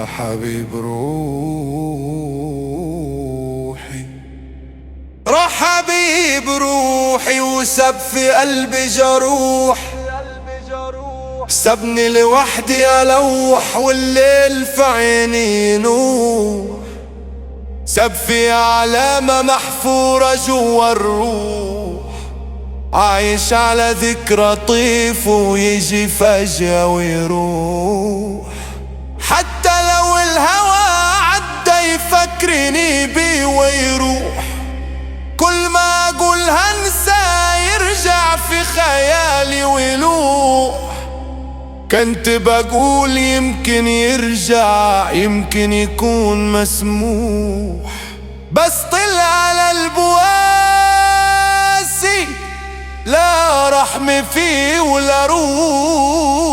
حبيب روحي، راح حبيب روحي وسب في قلبي جروح، سبني لوحدي ألوح والليل في عيني نور، سب في علامة محفورة جوا الروح، عايش على ذكرى طيف ويجي فجأة ويروح، حتى لو الهوى عدى يفكرني بيه ويروح، كل ما اقول هنسى يرجع في خيالي ويلوح، كنت بقول يمكن يرجع يمكن يكون مسموح، بس طلع على البواسي لا رحمة فيه ولا روح.